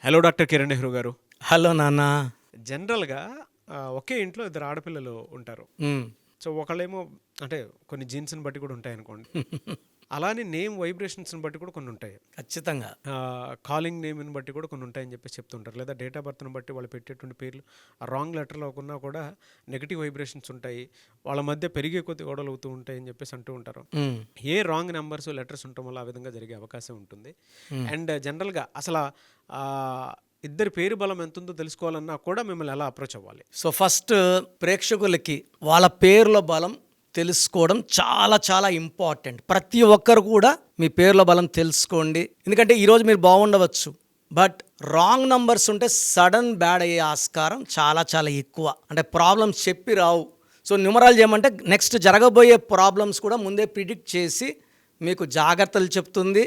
Hello doctor Kiran Nehru గారు. Hello నాన్న. జనరల్‌గా ఒకే ఇంట్లో ఇద్దరు ఆడపిల్లలు ఉంటారు. హ్మ్. సో, ఒకళ్ళేమో అంటే కొన్ని జీన్స్‌ని బట్టి కూడా ఉంటాయనుకోండి. అలానే నేమ్ వైబ్రేషన్స్‌ని బట్టి కూడా కొన్ని ఉంటాయి. ఖచ్చితంగా. కాలింగ్ నేమ్‌ని బట్టి కూడా కొన్ని ఉంటాయని చెప్పేసి చెప్తుంటారు. లేదా డేట్ ఆఫ్ బర్త్‌ని బట్టి వాళ్ళు పెట్టేటువంటి పేర్లు రాంగ్ లెటర్‌లో ఉన్నా కూడా నెగెటివ్ వైబ్రేషన్స్ ఉంటాయి. వాళ్ళ మధ్య పెరిగే కొద్దీ గొడవలు అవుతూ ఉంటాయని చెప్పేసి అంటూ ఉంటారు. హ్మ్. ఏ రాంగ్ నెంబర్స్, లెటర్స్ ఉండటం వల్ల ఆ విధంగా జరిగే అవకాశం ఉంటుంది. హ్మ్. అండ్ జనరల్‌గా అసల ఇద్దరి పేరు బలం ఎంతుందో తెలుసుకోవాలన్నా కూడా మిమ్మల్ని ఎలా అప్రోచ్ అవ్వాలి? సో ఫస్ట్ ప్రేక్షకులకి వాళ్ళ పేర్ల బలం తెలుసుకోవడం చాలా చాలా ఇంపార్టెంట్. ప్రతి ఒక్కరు కూడా మీ పేర్ల బలం తెలుసుకోండి. ఎందుకంటే ఈరోజు మీరు బాగుండవచ్చు, బట్ రాంగ్ నంబర్స్ ఉంటే సడన్ బ్యాడ్ అయ్యే ఆస్కారం చాలా చాలా ఎక్కువ. అంటే ప్రాబ్లమ్స్ చెప్పి రావు. సో న్యూమరాలజీ ఏమంటే నెక్స్ట్ జరగబోయే ప్రాబ్లమ్స్ కూడా ముందే ప్రిడిక్ట్ చేసి మీకు జాగ్రత్తలు చెప్తుంది.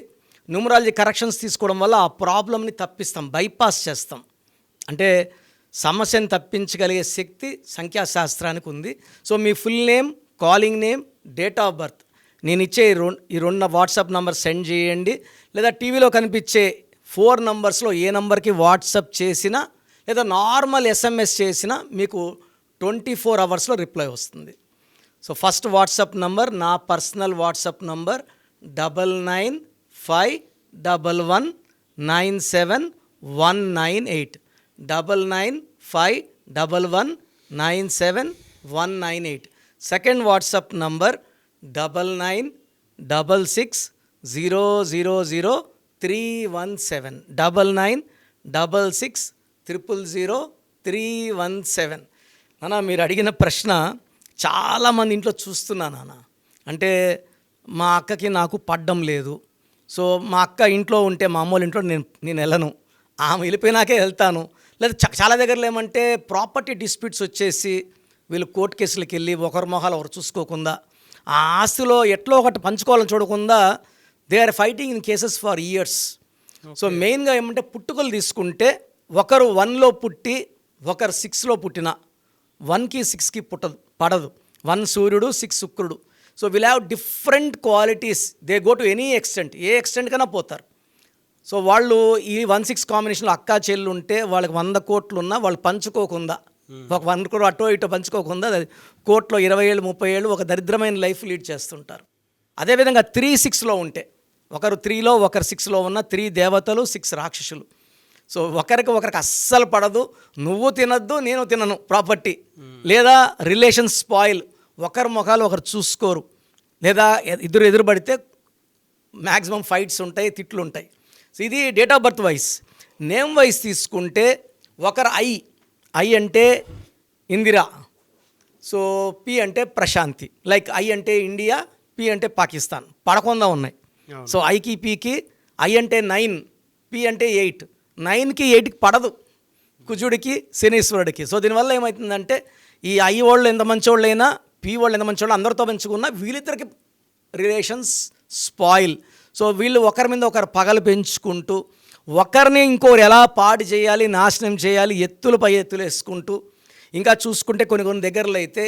న్యూమరాలజీ కరెక్షన్స్ తీసుకోవడం వల్ల ఆ ప్రాబ్లమ్ని తప్పిస్తాం, బైపాస్ చేస్తాం. అంటే సమస్యను తప్పించగలిగే శక్తి సంఖ్యాశాస్త్రానికి ఉంది. So me full name, calling name, date of birth నేను ఇచ్చే ఈ రెండు వాట్సాప్ నంబర్ సెండ్ చేయండి. లేదా టీవీలో కనిపించే 4 నంబర్స్లో ఏ నంబర్కి వాట్సాప్ చేసినా లేదా నార్మల్ ఎస్ఎంఎస్ చేసినా మీకు 24 అవర్స్లో రిప్లై వస్తుంది. సో ఫస్ట్ వాట్సాప్ నంబర్, నా personal WhatsApp number 9951197198 9951197198. Second WhatsApp number 9966000317 9966000317. నాన్న, మీరు అడిగిన ప్రశ్న చాలామంది ఇంట్లో చూస్తున్నా నాన్న. అంటే మా అక్కకి నాకు పడ్డం లేదు. సో మా అక్క ఇంట్లో ఉంటే మా అమ్మోళ్ళ ఇంట్లో నేను వెళ్ళను, ఆమె వెళ్ళిపోయినాకే వెళ్తాను. లేదా చాలా దగ్గరలో ఏమంటే ప్రాపర్టీ డిస్ప్యూట్స్ వచ్చేసి వీళ్ళు కోర్టు కేసులకు వెళ్ళి ఒకరి మొహాలు ఒకరు చూసుకోకుండా ఆ ఆస్తిలో ఎట్లో ఒకటి పంచుకోవాలని చూడకుండా they are fighting in cases for years. So మెయిన్గా ఏమంటే పుట్టుకలు తీసుకుంటే ఒకరు 1లో పుట్టి ఒకరు 6లో పుట్టిన 1కి 6కి పడదు. 1 సూర్యుడు, 6 శుక్రుడు. So will have different qualities. They go to any extent, A extent కన్నా పోతారు. సో వాళ్ళు ఈ 1-6 కాంబినేషన్లో అక్కా చెల్లు ఉంటే వాళ్ళకి 100 కోట్లు ఉన్నా వాళ్ళు పంచుకోకుండా, ఒక 100 కోట్లు అటో ఇటో పంచుకోకుండా కోర్టులో 20 ఏళ్ళు 30 ఏళ్ళు ఒక దరిద్రమైన లైఫ్ లీడ్ చేస్తుంటారు. అదేవిధంగా 3-6లో ఉంటే ఒకరు 3లో ఒకరు 6లో ఉన్న 3 దేవతలు 6 రాక్షసులు. సో ఒకరికి అస్సలు పడదు. నువ్వు తినద్దు, నేను తినను ప్రాపర్టీ. లేదా రిలేషన్స్ స్పాయిల్, ఒకరి ముఖాలు ఒకరు చూసుకోరు. లేదా ఎదురుపడితే మ్యాక్సిమం ఫైట్స్ ఉంటాయి, తిట్లు ఉంటాయి. సో ఇది date of birth wise. Name wise తీసుకుంటే ఒకరు ఐ అంటే ఇందిరా, సో పి అంటే ప్రశాంతి. లైక్ ఐ అంటే ఇండియా, పి అంటే పాకిస్తాన్, పడకుండా ఉన్నాయి. సో ఐకి పీకి, ఐ అంటే 9, పి అంటే 8. 9కి 8కి పడదు, కుజుడికి శనీశ్వరుడికి. సో దీనివల్ల ఏమవుతుందంటే ఈ ఐ వాళ్ళు ఎంత మంచోళ్ళైనా, పి వాళ్ళు ఎంత మంచోళ్ళు అందరితో పెంచుకున్నా వీళ్ళిద్దరికి రిలేషన్స్ స్పాయిల్. సో వీళ్ళు ఒకరి మీద ఒకరు పగలు పెంచుకుంటూ ఒకరిని ఇంకోరు ఎలా పాడు చేయాలి, నాశనం చేయాలి, ఎత్తులపై ఎత్తులు వేసుకుంటూ, ఇంకా చూసుకుంటే కొన్ని దగ్గరలో అయితే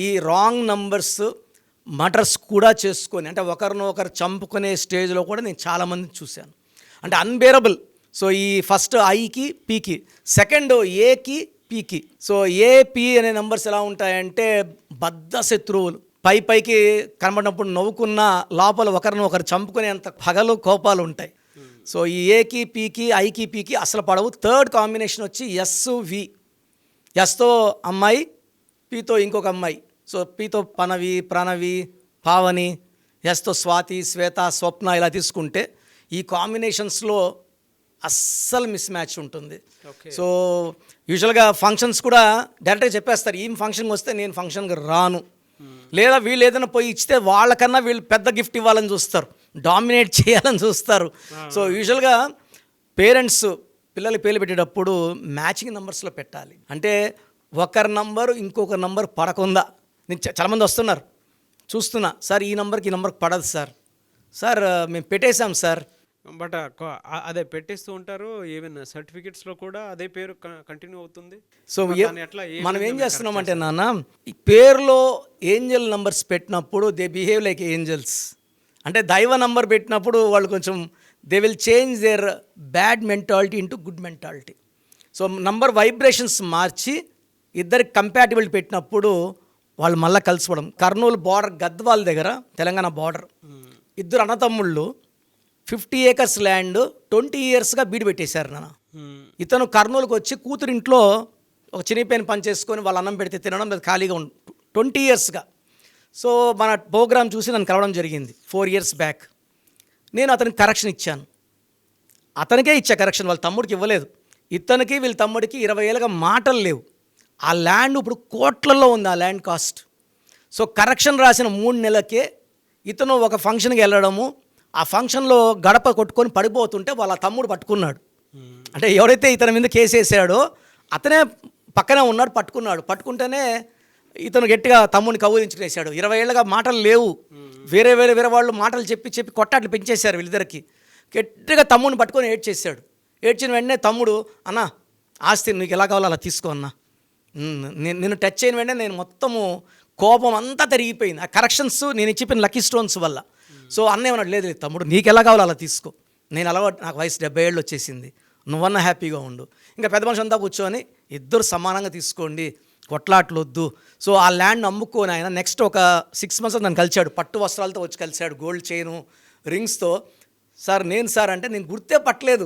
ఈ రాంగ్ నంబర్స్ మర్డర్స్ కూడా చేసుకొని, అంటే ఒకరినొకరు చంపుకునే స్టేజ్లో కూడా నేను చాలామంది చూశాను. అంటే అన్బేరబుల్. సో ఈ ఫస్ట్ ఐకి పీకి, సెకండ్ ఏకి పీకి. సో ఏపీ అనే నెంబర్స్ ఎలా ఉంటాయంటే బద్ధ శత్రువులు. పైకి కనబడినప్పుడు నవ్వుకున్న లోపల ఒకరినొకరు చంపుకునేంత పగలు కోపాలు ఉంటాయి. సో ఈ ఏకి పీకి, ఐకి పీకి అసలు పడవు. థర్డ్ కాంబినేషన్ వచ్చి ఎస్వి. ఎస్తో అమ్మాయి, పీతో ఇంకొక అమ్మాయి. సో పీతో పనవి, ప్రణవి, పావని, ఎస్తో స్వాతి, శ్వేత, స్వప్న, ఇలా తీసుకుంటే ఈ కాంబినేషన్స్లో అస్సలు మిస్ మ్యాచ్ ఉంటుంది. సో యూజువల్గా ఫంక్షన్స్ కూడా డైరెక్ట్గా చెప్పేస్తారు, ఈ ఫంక్షన్కి వస్తే నేను ఫంక్షన్కి రాను. లేదా వీళ్ళు ఏదైనా పోయి ఇచ్చితే వాళ్ళకన్నా వీళ్ళు పెద్ద గిఫ్ట్ ఇవ్వాలని చూస్తారు, డామినేట్ చేయాలని చూస్తారు. సో యూజువల్గా పేరెంట్స్ పిల్లలకి పేర్లు పెట్టేటప్పుడు మ్యాచింగ్ నెంబర్స్లో పెట్టాలి. అంటే ఒకరి నంబరు ఇంకొక నంబర్ పడకుండా. నేను చాలామంది వస్తున్నారు చూస్తున్నా, సార్ ఈ నెంబర్కి ఈ నెంబర్కి పడదు సార్ మేము పెట్టేశాం సార్. బట్ అదే పెట్టేస్తూ ఉంటారు. ఈవెన్ సర్టిఫికెట్స్లో కూడా అదే పేరు కంటిన్యూ అవుతుంది. సో మనం ఏం చేస్తున్నామంటే నాన్న, ఈ పేరులో ఏంజల్ నంబర్స్ పెట్టినప్పుడు దే బిహేవ్ లైక్ ఏంజల్స్. అంటే దైవ నంబర్ పెట్టినప్పుడు వాళ్ళు కొంచెం they will change their bad mentality into good mentality. So number vibrations మార్చి ఇద్దరికి కంపాటిబిలిటీ పెట్టినప్పుడు వాళ్ళు మళ్ళీ కలిసిపోవడం. కర్నూలు బార్డర్ గద్వాల్ దగ్గర తెలంగాణ బార్డర్ ఇద్దరు అన్నతమ్ముళ్ళు 50 acres ల్యాండ్ 20 yearsగా బీడు పెట్టేశారు నాన్న. ఇతను కర్నూలుకి వచ్చి కూతురింట్లో ఒక చినిపోయిన పని చేసుకొని వాళ్ళ అన్నం పెడితే తినడం లేదు, ఖాళీగా 20 yearsగా. సో మన ప్రోగ్రామ్ చూసి నన్ను కలవడం జరిగింది 4 years బ్యాక్. నేను అతనికి కరెక్షన్ ఇచ్చాను, అతనికే ఇచ్చా కరెక్షన్, వాళ్ళ తమ్ముడికి ఇవ్వలేదు. ఇతనికి వీళ్ళ తమ్ముడికి 20 ఏళ్ళుగా మాటలు లేవు. ఆ ల్యాండ్ ఇప్పుడు కోట్లలో ఉంది ఆ ల్యాండ్ కాస్ట్. సో కరెక్షన్ రాసిన 3 నెలలకే ఇతను ఒక ఫంక్షన్కి వెళ్ళడము, ఆ ఫంక్షన్లో గడప కొట్టుకొని పడిపోతుంటే వాళ్ళ తమ్ముడు పట్టుకున్నాడు. అంటే ఎవరైతే ఇతని మీద కేసు వేసాడో అతనే పక్కనే ఉన్నాడు, పట్టుకుంటేనే ఇతను గట్టిగా తమ్ముడిని కౌగిలించుకునేసాడు. 20 ఏళ్ళుగా మాటలు లేవు, వేరే వాళ్ళు మాటలు చెప్పి కొట్టాట్లు పెంచేశారు వీళ్ళిద్దరికి. గట్టిగా తమ్ముడిని పట్టుకొని ఏడ్చేసాడు. ఏడ్చిన వెంటనే తమ్ముడు, అన్న ఆస్తి నీకు ఎలా కావాలో అలా తీసుకో అన్న. నేను టచ్ అయిన వెంటనే నేను మొత్తము కోపం అంతా తిరిగిపోయింది. ఆ కరెక్షన్స్ నేను ఇచ్చిపోయిన లక్కీ స్టోన్స్ వల్ల. సో అన్న ఏమన్నాడు, లేదు తమ్ముడు నీకు ఎలా కావాలో అలా తీసుకో, నేను అలవాటు, నాకు వయసు 70 ఏళ్ళు వచ్చేసింది, నువ్వన్నా హ్యాపీగా ఉండు. ఇంకా పెద్ద మనిషి అంతా కూర్చొని ఇద్దరు సమానంగా తీసుకోండి, కొట్లాట్లు వద్దు. సో ఆ ల్యాండ్ అమ్ముకొని ఆయన నెక్స్ట్ ఒక 6 months నన్ను కలిశాడు, పట్టు వస్త్రాలతో వచ్చి కలిశాడు, గోల్డ్ చైను రింగ్స్తో. సార్ అంటే నేను గుర్తే పట్టలేదు.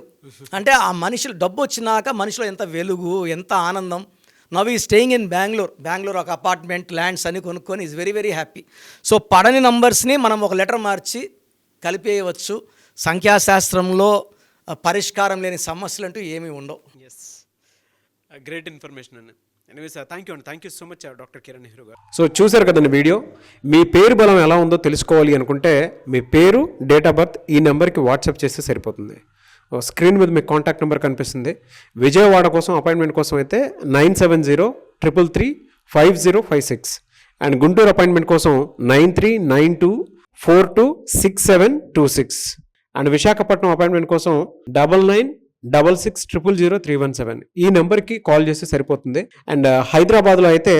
అంటే ఆ మనుషులు డబ్బు వచ్చినాక మనిషిలో ఎంత వెలుగు, ఎంత ఆనందం. నవ్ ఈ స్టేయింగ్ ఇన్ బెంగళూరు ఒక అపార్ట్మెంట్ ల్యాండ్స్ అని కొనుక్కొని ఈజ్ వెరీ హ్యాపీ. సో పడని నంబర్స్ని మనం ఒక లెటర్ మార్చి కలిపేయవచ్చు. సంఖ్యాశాస్త్రంలో పరిష్కారం లేని సమస్యలు అంటూ ఏమీ ఉండవు. ఎస్, గ్రేట్ ఇన్ఫర్మేషన్ అండి. Anyway sir, thank you so much doctor Kiran Nehru గారు. సో చూశారు కదండి వీడియో. మీ పేరు బలం ఎలా ఉందో తెలుసుకోవాలి అనుకుంటే మీ పేరు, డేట్ ఆఫ్ బర్త్ ఈ నెంబర్కి వాట్సాప్ చేస్తే సరిపోతుంది. స్క్రీన్ మీద మీకు కాంటాక్ట్ నెంబర్ కనిపిస్తుంది. విజయవాడ కోసం అపాయింట్మెంట్ కోసం అయితే 9703335056 అండ్ గుంటూరు అపాయింట్మెంట్ కోసం 9392426726 అండ్ విశాఖపట్నం అపాయింట్మెంట్ కోసం 9966000317 ఈ నెంబర్కి కాల్ చేస్తే సరిపోతుంది. అండ్ హైదరాబాద్లో అయితే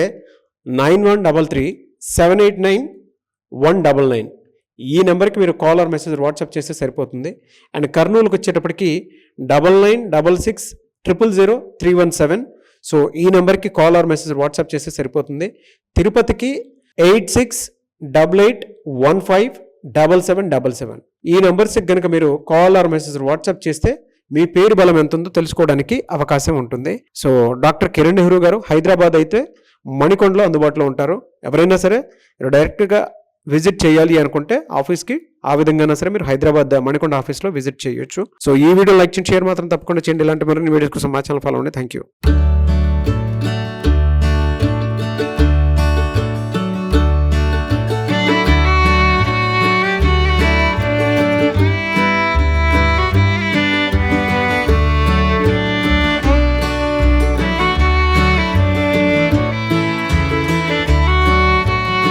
9133789199 ఈ నెంబర్కి మీరు కాల్ ఆర్ మెసేజ్ వాట్సాప్ చేస్తే సరిపోతుంది. అండ్ కర్నూలుకి వచ్చేటప్పటికి 9966000317 సో ఈ నెంబర్కి కాల్ ఆర్ మెసేజ్ వాట్సాప్ చేస్తే సరిపోతుంది. తిరుపతికి 8688157777 ఈ నెంబర్స్కి కనుక మీరు కాల్ ఆర్ మెసేజ్ వాట్సాప్ చేస్తే మీ పేరు బలం ఎంత ఉందో తెలుసుకోవడానికి అవకాశం ఉంటుంది. సో డాక్టర్ కిరణ్ నెహ్రూ గారు హైదరాబాద్ అయితే మణికొండలో అందుబాటులో ఉంటారు. ఎవరైనా సరే డైరెక్ట్గా విజిట్ చేయాలి అనుకుంటే ఆఫీస్కి ఆ విధంగా సరే మీరు హైదరాబాద్ మణికొండ ఆఫీస్లో విజిట్ చేయొచ్చు. సో ఈ వీడియో లైక్ చేయండి, షేర్ మాత్రం తప్పకుండా చేయండి. ఇలాంటి మరిన్ని వీడియోస్ కోసం మా ఛానల్ ఫాలో అవ్వండి. Thank you.